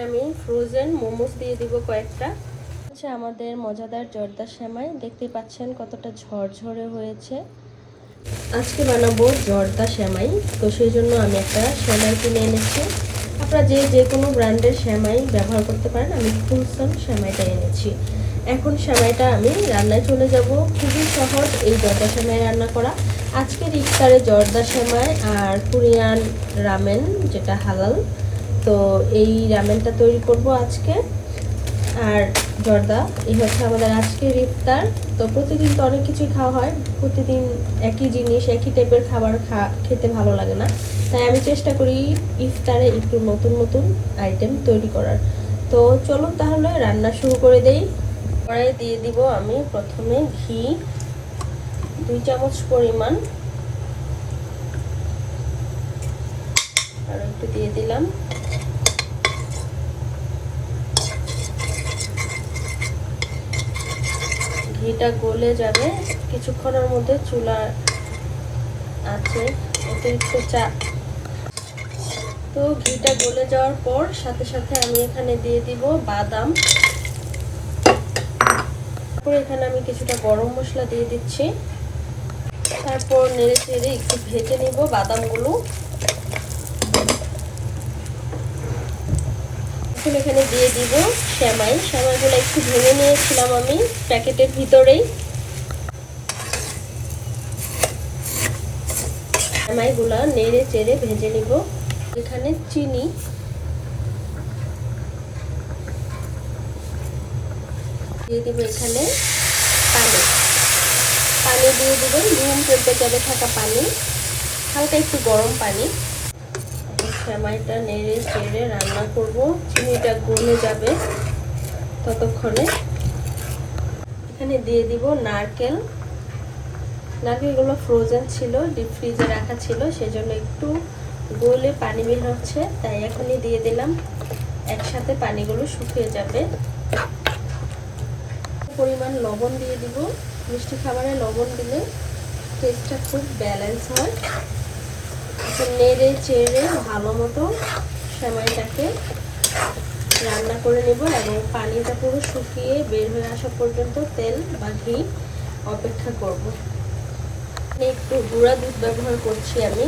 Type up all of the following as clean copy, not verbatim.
আমি ফ্রোজেন মোমোস দিয়ে দিব কয়েকটা। হচ্ছে আমাদের মজাদার জর্দা সেমাই, দেখতে পাচ্ছেন কতটা ঝরঝরে হয়েছে। আজকে বানাবো জর্দা সেমাই, তো সেই জন্য আমি একটা সেমাই কিনে এনেছি। আপনারা যে কোনো ব্র্যান্ডের সেমাই ব্যবহার করতে পারেন, আমি ফুলসন সেমাইটা এনেছি। এখন সেমাইটা আমি রান্নায় চলে যাব। খুবই সহজ এই জর্দা সেমাই রান্না করা। আজকের ইফতারে জর্দা সেমাই আর কোরিয়ান রামেন, যেটা হালাল, তো এই রামেনটা তৈরি করব আজকে। আর জর্দা, এই হচ্ছে আমাদের আজকের ইফতার। তো প্রতিদিন তো অনেক কিছুই খাওয়া হয়, প্রতিদিন একই জিনিস একই টাইপের খাবার খেতে ভালো লাগে না, তাই আমি চেষ্টা করি ইফতারে একটু নতুন নতুন আইটেম তৈরি করার। তো চলুন তাহলে রান্না শুরু করে দেই। কড়াইয়ে দিয়ে দিব আমি প্রথমে ঘি 2 চামচ পরিমাণ, আর একটু দিয়ে দিলাম। ঘিটা গলে যাবে কিছুক্ষণের মধ্যে, চুলা আছে অতিরিক্ত চাপ। তো ঘিটা গলে যাওয়ার পর সাথে সাথে আমি এখানে দিয়ে দিব বাদাম। তারপর এখানে আমি কিছুটা গরম মশলা দিয়ে দিচ্ছি। তারপর নেড়ে চেড়ে একটু ভেজে নিব বাদামগুলো। এখন এখানে দিয়ে দিব সেমাইগুলো একটু ভেঙে নিয়েছিলাম আমি প্যাকেটের ভিতরেই। সেমাইগুলো নেড়ে চেড়ে ভেজে নিব। এখানে চিনি, দিয়ে দিব এখানে পানি দিয়ে দিবেন রুম টেম্পারেচারে থাকা পানি, হালকা একটু গরম পানি। সেমাইটা নেড়ে চেড়ে রান্না করব, চিনিটা গলে যাবে ততক্ষণে। এখানে দিয়ে দিব নারকেলগুলো ফ্রোজেন ছিল, ডিপ ফ্রিজে রাখা ছিল, সেজন্য একটু গলে পানি বের হচ্ছে, তাই এখনই দিয়ে দিলাম। একসাথে পানিগুলো শুকিয়ে যাবে। পরিমাণ লবণ দিয়ে দিব, মিষ্টি খাবারে লবণ দিলে টেস্টটা খুব ব্যালেন্স হয়। নেড়ে চেড়ে ভালো মতো সেমাইটাকে রান্না করে নেব এবং পানিটা পুরো শুকিয়ে বের হয়ে আসা পর্যন্ত তেল বা ঘি অপেক্ষা করব। একটু গুঁড়া দুধ ব্যবহার করছি আমি,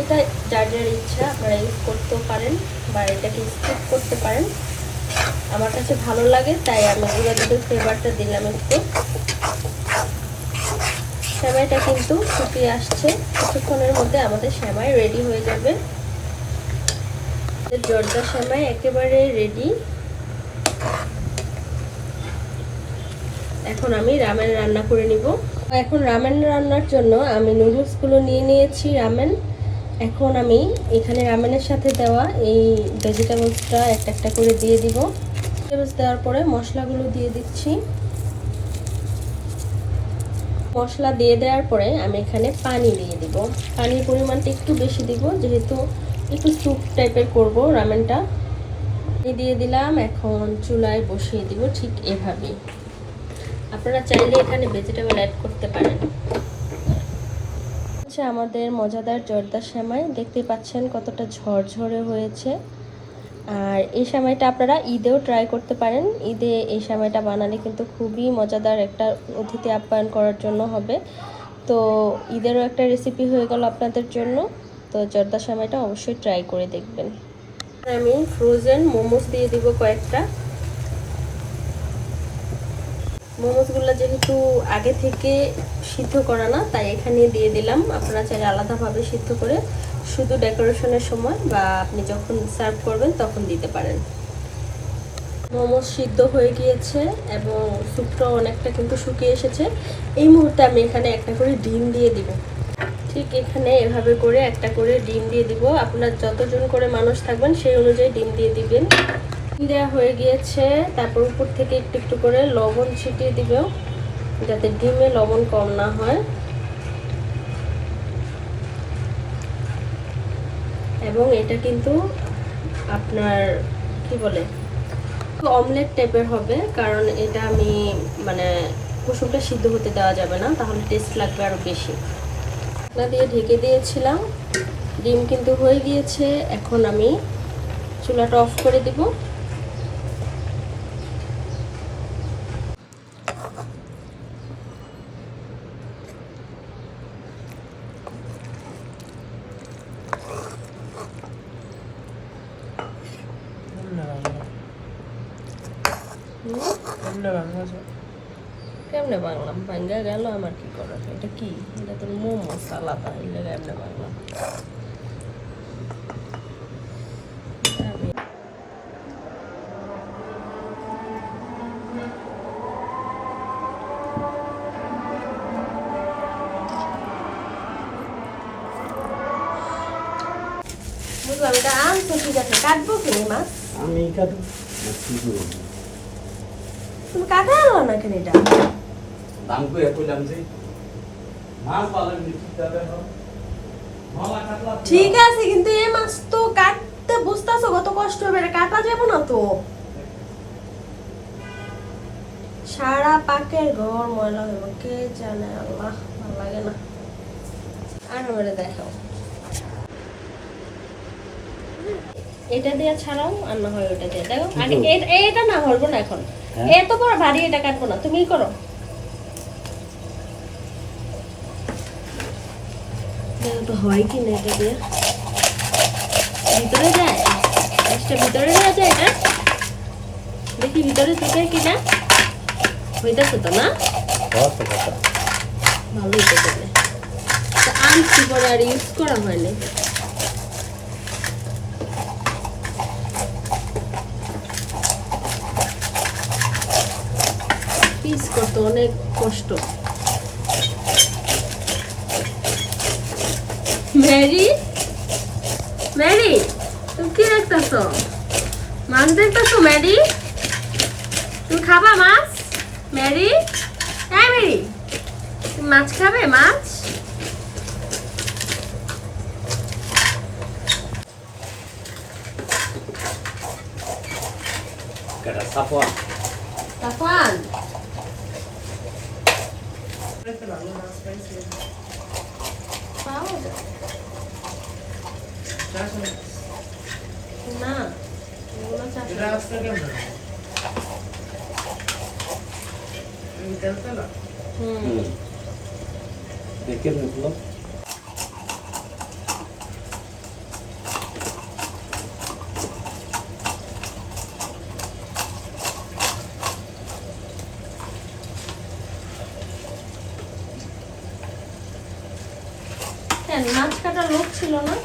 এটা যার যার ইচ্ছা, আপনারা ইউজ করতেও পারেন বা এটাকে স্কিপ করতে পারেন। আমার কাছে ভালো লাগে তাই আমি গুঁড়া দুধের ফ্লেভারটা দিলাম একটু। সেমাইটা কিন্তু শুকিয়ে আসছে, কিছুক্ষণের মধ্যে আমাদের সেমাই রেডি হয়ে যাবে। জর্দা সেমাই একেবারে রেডি। এখন আমি রামেন রান্না করে নিব। এখন রামেন রান্নার জন্য আমি নুডলসগুলো নিয়ে নিয়েছি রামেন। এখন আমি এখানে রামেনের সাথে দেওয়া এই ভেজিটেবলসটা একটা একটা করে দিয়ে দিব। ভেজিটেবলস দেওয়ার পরে মশলাগুলো দিয়ে দিচ্ছি। মশলা দিয়ে দেওয়ার পরে আমি এখানে পানি দিয়ে দিব। পানির পরিমাণটা একটু বেশি দিব, যেহেতু একটু স্যুপ টাইপের করব রামেনটা। দিয়ে দিলাম। এখন চুলায় বসিয়ে দিব ঠিক এভাবেই। আপনারা চাইলে এখানে ভেজিটেবল অ্যাড করতে পারেন। হচ্ছে আমাদের মজাদার জর্দা সেমাই, দেখতে পাচ্ছেন কতটা ঝরঝরে হয়েছে। আর এই সেমাইটা আপনারা ঈদেও ট্রাই করতে পারেন। ঈদে এই সেমাইটা বানালে কিন্তু খুবই মজাদার একটা অতিথি আপ্যায়ন করার জন্য হবে। তো ঈদেরও একটা রেসিপি হয়ে গেল আপনাদের জন্য। তো জর্দা সেমাইটা অবশ্যই ট্রাই করে দেখবেন। আমি ফ্রোজেন মোমোস দিয়ে দিব কয়েকটা। মোমোসগুলো যেহেতু আগে থেকে সিদ্ধ করা না, তাই এখানে দিয়ে দিলাম। আপনারা চাইলে আলাদাভাবে সিদ্ধ করে শুধু ডেকোরেশনের সময় বা আপনি যখন সার্ভ করবেন তখন দিতে পারেন। মোমোস সিদ্ধ হয়ে গিয়েছে এবং স্যুপটাও অনেকটা কিন্তু শুকিয়ে এসেছে। এই মুহূর্তে আমি এখানে একটা করে ডিম দিয়ে দিব। ঠিক এখানে এভাবে করে একটা করে ডিম দিয়ে দিব। আপনার যতজন করে মানুষ থাকবেন সেই অনুযায়ী ডিম দিয়ে দিবেন। দেওয়া হয়ে গিয়েছে। তারপর উপর থেকে একটু একটু করে লবণ ছিটিয়ে দিব, যাতে ডিমে লবণ কম না হয়। এবং এটা কিন্তু আপনার কি বলে অমলেট টাইপের হবে, কারণ এটা আমি কুসুমটা সিদ্ধ হতে দেওয়া যাবে না, তাহলে টেস্ট লাগবে আরো বেশি। ঢাকনা দিয়ে ঢেকে দিয়েছিলাম। ডিম কিন্তু হয়ে গিয়েছে, এখন আমি চুলাটা অফ করে দিব। কেমনে বাংলাম? ভাঙ্গা গেল, আমার কি করার? এটা কি? এটা তো মোমো সালাদা, এটা কেমনে বাংলাম? বুঝলাম, এটা আনছো ঠিক আছে, কাটবো কি মাছ? আমি কাটু কি করব? তুমি কাটা আনলো না কেন এটা? দাম কই কইলাম যে মাছ পালন ঠিক যাবে না। মালা কাটলা ঠিক আছে, কিন্তু এই মাছ তো কাটতে বুঝতাছো কত কষ্ট হবে, এটা কাটা যাবে না তো। সারা পাকের ঘর ময়লা হইব, কে জানে, আল্লাহ ভালো লাগে না। আর আমারে দেখাও, এটা দিয়ে ছাড়াও, আর না হয় ওটা দিয়ে দেখো। আগে এটা না হলবো না এখন, এত বড় ভারী এটা কাটবো না, তুমিই করো। দেখো তো হয় কি না এটা দিয়ে, ভিতরে যায় মাছটা, ভিতরে দেওয়া যায় না, দেখি ভিতরে থেকে কিনা হইতেছে তো না, ভালোই তো দেবে। আনছি পরে আর ইউজ করা হয়নি। পিস করতে অনেক কষ্ট। ম্যারি, ম্যারি তুমি কি দেখতেছো? মাছ দেখতেছো ম্যারি? তুমি খাবা মাছ? ম্যারি, হ্যাঁ ম্যারি, তুমি মাছ খাবে? মাছ কাটা সাপা তাফান পাওয়া যায় না, এগুলো দেখে নিলো মাছ কাটার লোক ছিল না।